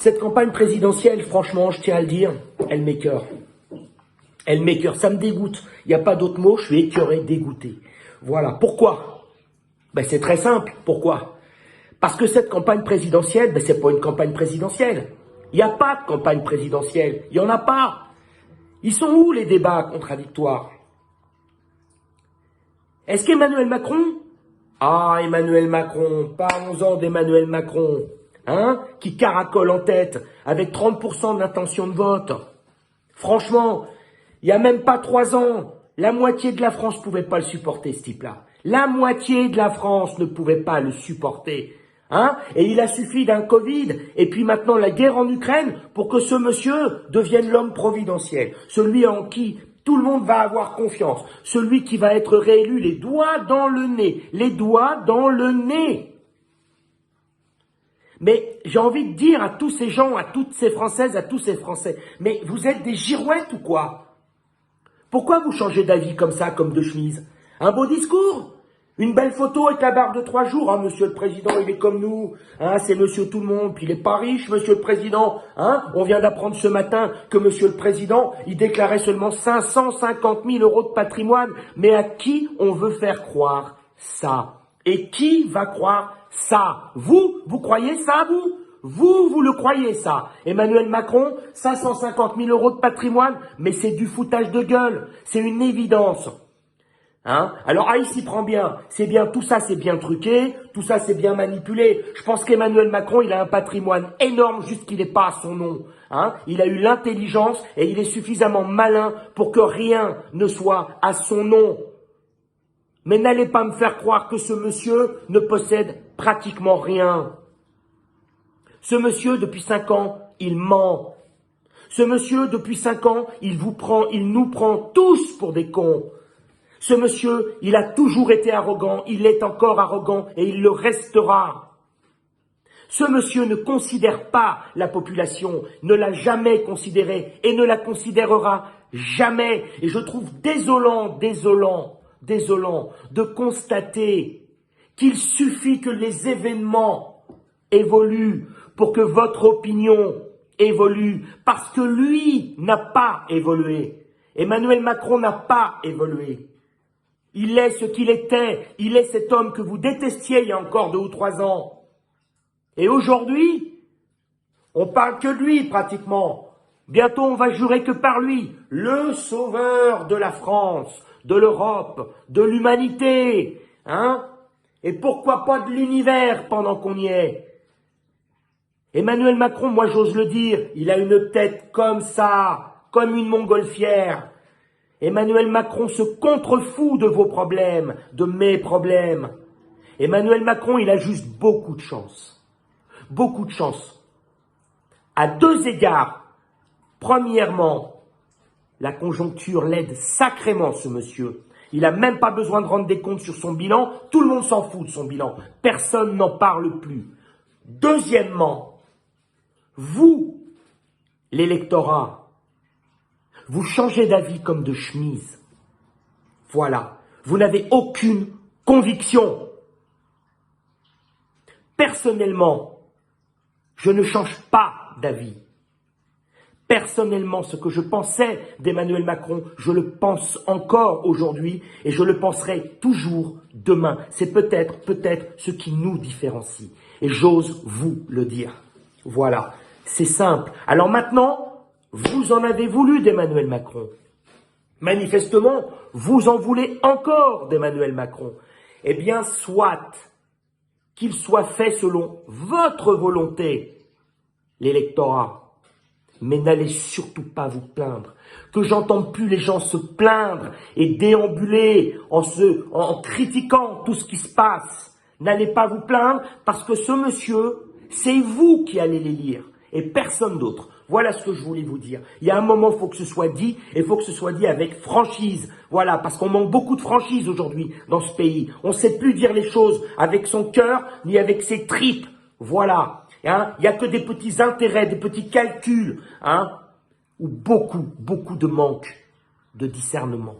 Cette campagne présidentielle, franchement, je tiens à le dire, elle m'écœure. Elle m'écœure, ça me dégoûte. Il n'y a pas d'autre mot, je suis écœuré, dégoûté. Voilà. Pourquoi? Ben, c'est très simple. Pourquoi? Parce que cette campagne présidentielle, ben, c'est pas une campagne présidentielle. Il n'y a pas de campagne présidentielle. Il n'y en a pas. Ils sont où les débats contradictoires? Est-ce qu'Emmanuel Macron? Ah, Emmanuel Macron, parlons-en d'Emmanuel Macron, qui caracole en tête avec 30% d'intention de vote. Franchement, il n'y a même pas 3 ans, la moitié de la France ne pouvait pas le supporter, ce type-là. La moitié de la France ne pouvait pas le supporter. Et il a suffi d'un Covid et puis maintenant la guerre en Ukraine pour que ce monsieur devienne l'homme providentiel. Celui en qui tout le monde va avoir confiance. Celui qui va être réélu les doigts dans le nez. Les doigts dans le nez. Mais j'ai envie de dire à tous ces gens, à toutes ces Françaises, à tous ces Français, mais vous êtes des girouettes ou quoi? Pourquoi vous changez d'avis comme ça, comme de chemise? Un beau discours? Une belle photo avec la barre de 3 jours, monsieur le président, il est comme nous, c'est monsieur tout le monde, puis il est pas riche, monsieur le président, on vient d'apprendre ce matin que monsieur le président, il déclarait seulement 550 000 € de patrimoine, mais à qui on veut faire croire ça? Et qui va croire ça? Vous croyez ça, vous? Vous le croyez ça? Emmanuel Macron, 550 000 € de patrimoine, mais c'est du foutage de gueule, c'est une évidence. Alors, il s'y prend bien. C'est bien, tout ça c'est bien truqué, tout ça c'est bien manipulé. Je pense qu'Emmanuel Macron, il a un patrimoine énorme, juste qu'il n'est pas à son nom. Il a eu l'intelligence et il est suffisamment malin pour que rien ne soit à son nom. Mais n'allez pas me faire croire que ce monsieur ne possède pratiquement rien. Ce monsieur, depuis 5 ans, il ment. Ce monsieur, depuis 5 ans, il nous prend tous pour des cons. Ce monsieur, il a toujours été arrogant, il est encore arrogant et il le restera. Ce monsieur ne considère pas la population, ne l'a jamais considérée et ne la considérera jamais. Et je trouve désolant de constater qu'il suffit que les événements évoluent pour que votre opinion évolue, parce que lui n'a pas évolué. Emmanuel Macron n'a pas évolué. Il est ce qu'il était, il est cet homme que vous détestiez il y a encore 2 ou 3 ans. Et aujourd'hui, on parle que de lui pratiquement. Bientôt on va jurer que par lui, le sauveur de la France, de l'Europe, de l'humanité, Et pourquoi pas de l'univers pendant qu'on y est? Emmanuel Macron, moi j'ose le dire, il a une tête comme ça, comme une montgolfière. Emmanuel Macron se contrefout de vos problèmes, de mes problèmes. Emmanuel Macron, il a juste beaucoup de chance. Beaucoup de chance. À 2 égards. Premièrement, la conjoncture l'aide sacrément, ce monsieur. Il n'a même pas besoin de rendre des comptes sur son bilan. Tout le monde s'en fout de son bilan. Personne n'en parle plus. Deuxièmement, vous, l'électorat, vous changez d'avis comme de chemise. Voilà. Vous n'avez aucune conviction. Personnellement, je ne change pas d'avis. Personnellement, ce que je pensais d'Emmanuel Macron, je le pense encore aujourd'hui et je le penserai toujours demain. C'est peut-être ce qui nous différencie. Et j'ose vous le dire. Voilà. C'est simple. Alors maintenant, vous en avez voulu d'Emmanuel Macron. Manifestement, vous en voulez encore d'Emmanuel Macron. Eh bien, soit qu'il soit fait selon votre volonté, l'électorat. Mais n'allez surtout pas vous plaindre. Que j'entende plus les gens se plaindre et déambuler en critiquant tout ce qui se passe. N'allez pas vous plaindre parce que ce monsieur, c'est vous qui allez l'élire et personne d'autre. Voilà ce que je voulais vous dire. Il y a un moment, il faut que ce soit dit, et il faut que ce soit dit avec franchise. Voilà, parce qu'on manque beaucoup de franchise aujourd'hui dans ce pays. On ne sait plus dire les choses avec son cœur, ni avec ses tripes. Voilà. Il n'y a que des petits intérêts, des petits calculs, ou beaucoup de manque de discernement.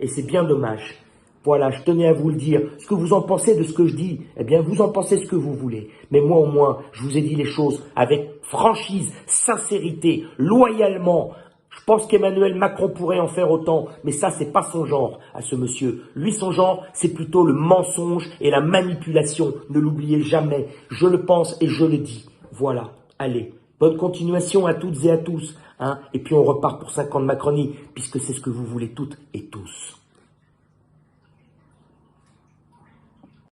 Et c'est bien dommage. Voilà, je tenais à vous le dire. Ce que vous en pensez de ce que je dis, eh bien, vous en pensez ce que vous voulez. Mais moi, au moins, je vous ai dit les choses avec franchise, sincérité, loyalement. Je pense qu'Emmanuel Macron pourrait en faire autant, mais ça, c'est pas son genre à ce monsieur. Lui, son genre, c'est plutôt le mensonge et la manipulation. Ne l'oubliez jamais. Je le pense et je le dis. Voilà. Allez. Bonne continuation à toutes et à tous. Hein, et puis on repart pour 5 ans de Macronie, puisque c'est ce que vous voulez toutes et tous.